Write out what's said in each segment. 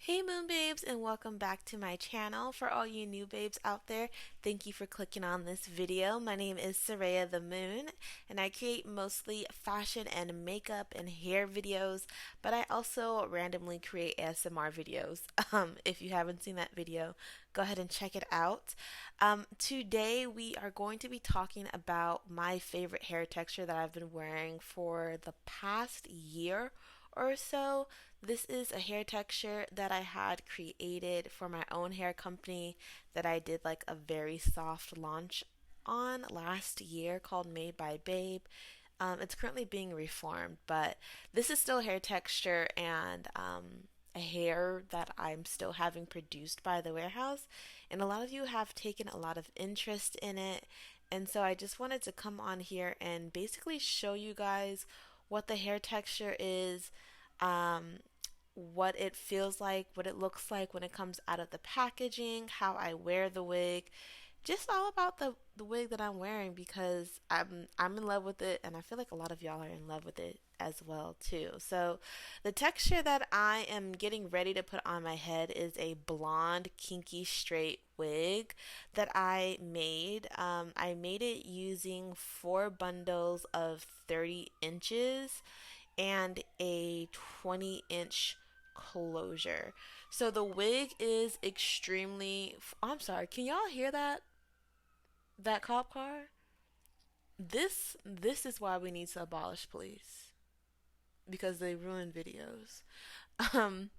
Hey Moon Babes, and welcome back to my channel. For all you new babes out there, thank you for clicking on this video. My name is Soraya TheMoon, and I create mostly fashion and makeup and hair videos, but I also randomly create ASMR videos. If you haven't seen that video, go ahead and check it out. Today we are going to be talking about my favorite hair texture that I've been wearing for the past year or so. This is a hair texture that I had created for my own hair company that I did like a very soft launch on last year called Made by Babe. It's currently being reformed, but this is still hair texture and a hair that I'm still having produced by the warehouse. And a lot of you have taken a lot of interest in it. And so I just wanted to come on here and basically show you guys what the hair texture is, um, what it feels like, what it looks like when it comes out of the packaging, how I wear the wig, just all about the wig that I'm wearing because I'm in love with it and I feel like a lot of y'all are in love with it as well too. So the texture that I am getting ready to put on my head is a blonde kinky straight wig that I made. I made it using 4 bundles of 30 inches and a 20-inch closure. So the wig is extremely. I'm sorry. Can y'all hear that cop car? This is why we need to abolish police because they ruin videos. Um,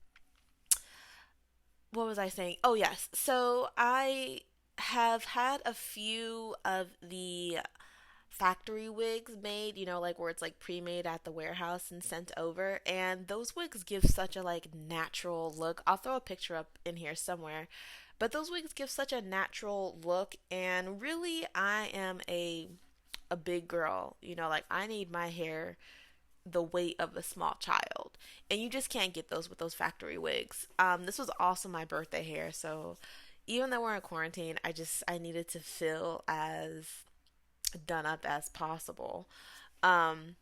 what was I saying? Oh yes. So I have had a few of the factory wigs made, like where it's like pre-made at the warehouse and sent over, and those wigs give such a like natural look. I'll throw a picture up in here somewhere. But those wigs give such a natural look, and really I am a big girl, like I need my hair the weight of a small child. And you just can't get those with those factory wigs. This was also my birthday hair, so even though we're in quarantine, I needed to feel as done up as possible. Um,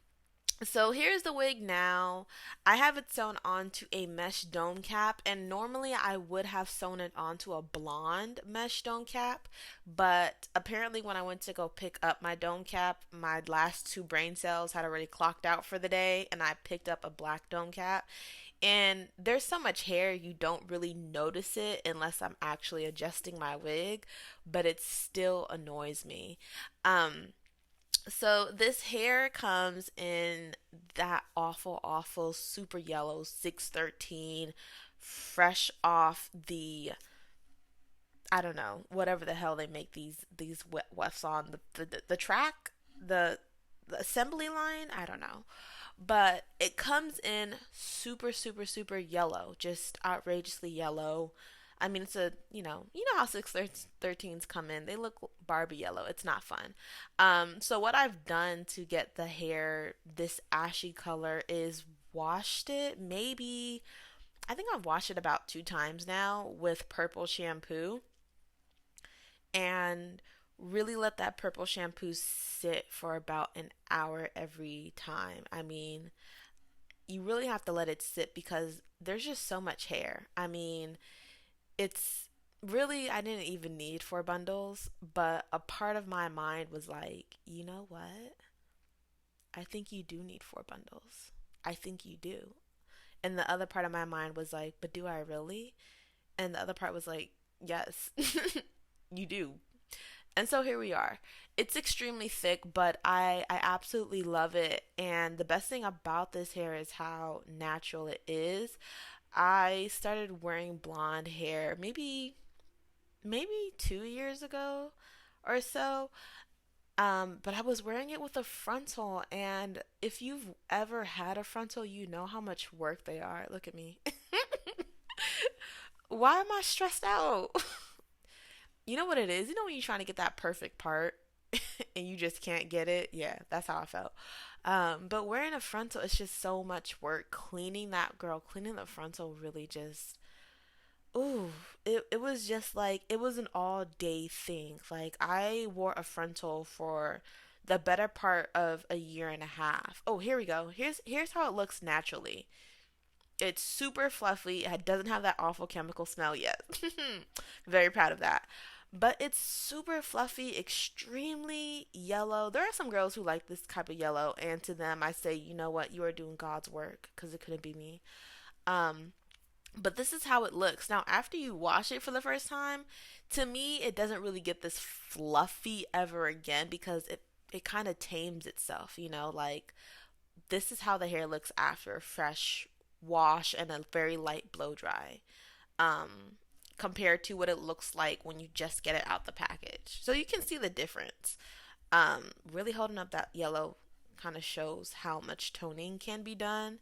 so here's the wig now. I have it sewn onto a mesh dome cap, and normally I would have sewn it onto a blonde mesh dome cap, but apparently when I went to go pick up my dome cap, my last 2 brain cells had already clocked out for the day, and I picked up a black dome cap. And there's so much hair you don't really notice it unless I'm actually adjusting my wig, but it still annoys me. Um, so this hair comes in that awful, awful super yellow 613, fresh off the, I don't know, whatever the hell they make these wefts on the track, the assembly line. I don't know, but it comes in super, super, super yellow, just outrageously yellow. I mean, it's a, how 613s come in. They look Barbie yellow. It's not fun. So what I've done to get the hair this ashy color is washed it. Maybe, I think I've washed it about 2 times now with purple shampoo and really let that purple shampoo sit for about an hour every time. I mean, you really have to let it sit because there's just so much hair. I mean, it's really, I didn't even need 4 bundles, but a part of my mind was like, you know what? I think you do need 4 bundles. I think you do. And the other part of my mind was like, but do I really? And the other part was like, yes, you do. And so here we are. It's extremely thick, but I absolutely love it. And the best thing about this hair is how natural it is. I started wearing blonde hair maybe 2 years ago or so. But I was wearing it with a frontal, and if you've ever had a frontal, you know how much work they are. Look at me. Why am I stressed out? You know what it is? You know when you're trying to get that perfect part and you just can't get it? Yeah, that's how I felt. But wearing a frontal, it's just so much work. Cleaning the frontal really just, ooh, it was just like, it was an all day thing. Like, I wore a frontal for the better part of a year and a half. Oh, here we go. Here's how it looks naturally. It's super fluffy. It doesn't have that awful chemical smell yet. Very proud of that. But it's super fluffy, extremely yellow. There are some girls who like this type of yellow, and to them, I say, you know what? You are doing God's work because it couldn't be me. Um, but this is how it looks. Now, after you wash it for the first time, to me, it doesn't really get this fluffy ever again because it kind of tames itself, like this is how the hair looks after a fresh wash and a very light blow dry. Um Compared to what it looks like when you just get it out the package. So you can see the difference. Really holding up that yellow kind of shows how much toning can be done.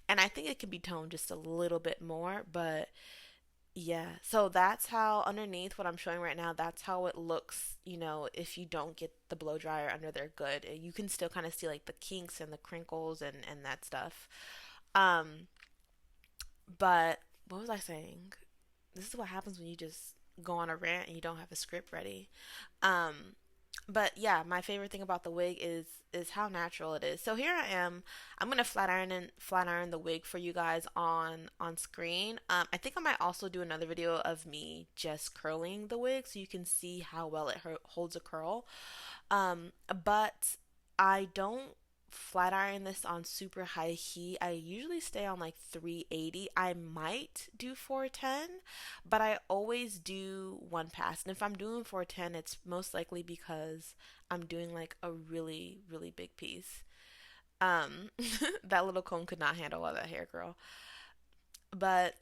And I think it can be toned just a little bit more, but yeah. So that's how underneath what I'm showing right now, that's how it looks, if you don't get the blow dryer under there good. You can still kind of see like the kinks and the crinkles and that stuff. Um, but what was I saying? This is what happens when you just go on a rant and you don't have a script ready. Um, but yeah, my favorite thing about the wig is how natural it is. So here I am. I'm gonna flat iron the wig for you guys on screen. I think I might also do another video of me just curling the wig so you can see how well it holds a curl. But I don't flat iron this on super high heat. I usually stay on like 380. I might do 410, but I always do one pass. And if I'm doing 410, it's most likely because I'm doing like a really, really big piece. That little comb could not handle all that hair, girl. But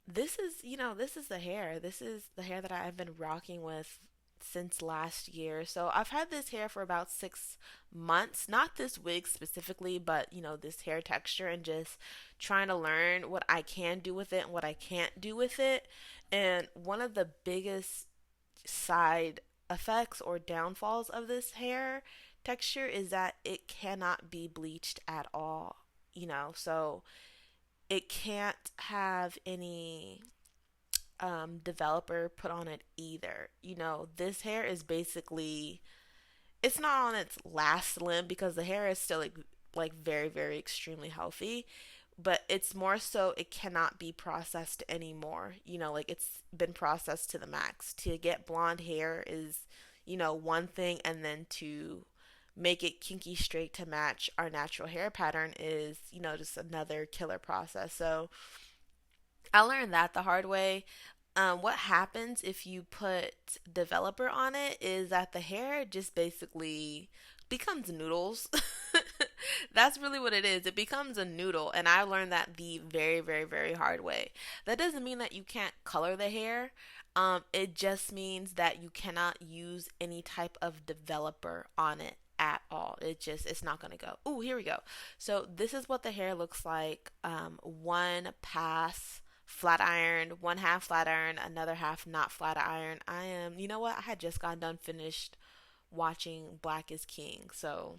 this is the hair. This is the hair that I've been rocking with since last year. So I've had this hair for about 6 months. Not this wig specifically, but this hair texture and just trying to learn what I can do with it and what I can't do with it. And one of the biggest side effects or downfalls of this hair texture is that it cannot be bleached at all. So it can't have any developer put on it either. This hair is basically, it's not on its last limb because the hair is still like very very extremely healthy, but it's more so it cannot be processed anymore. Like it's been processed to the max. To get blonde hair is one thing, and then to make it kinky straight to match our natural hair pattern is just another killer process. So I learned that the hard way. What happens if you put developer on it is that the hair just basically becomes noodles. That's really what it is. It becomes a noodle, and I learned that the very, very, very hard way. That doesn't mean that you can't color the hair. It just means that you cannot use any type of developer on it at all. It's not gonna go. Ooh, here we go. So this is what the hair looks like. One pass flat iron, one half flat iron, another half not flat iron. You know what? I had just got done finished watching Black is King. So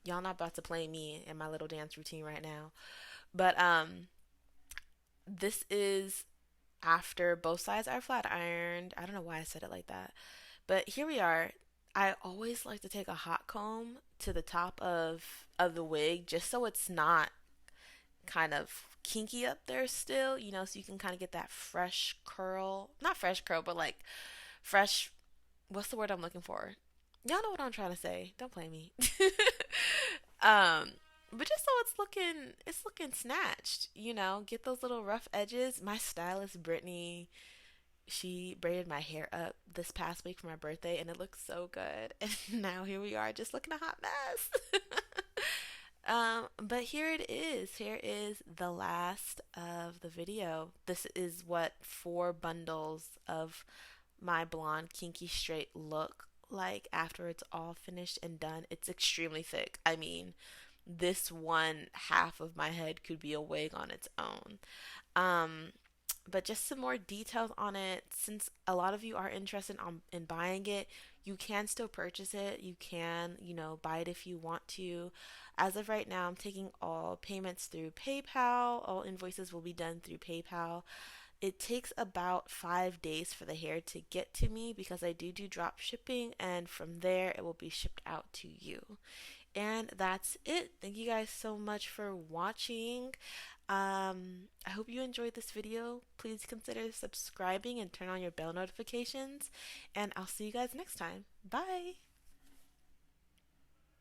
y'all not about to play me in my little dance routine right now. But this is after both sides are flat ironed. I don't know why I said it like that. But here we are. I always like to take a hot comb to the top of the wig just so it's not kind of kinky up there still, so you can kind of get that fresh curl. Not fresh curl, but like fresh, what's the word I'm looking for? Y'all know what I'm trying to say. Don't play me. um but just so it's looking snatched, get those little rough edges. My stylist Brittany, she braided my hair up this past week for my birthday and it looked so good. And now here we are just looking a hot mess. But here it is. Here is the last of the video. This is what 4 bundles of my blonde kinky straight look like after it's all finished and done. It's extremely thick. I mean, this one half of my head could be a wig on its own. Um, but just some more details on it. Since a lot of you are interested in buying it, you can still purchase it. You can, buy it if you want to. As of right now, I'm taking all payments through PayPal. All invoices will be done through PayPal. It takes about 5 days for the hair to get to me because I do drop shipping, and from there it will be shipped out to you. And that's it. Thank you guys so much for watching. I hope you enjoyed this video. Please consider subscribing and turn on your bell notifications. And I'll see you guys next time. Bye.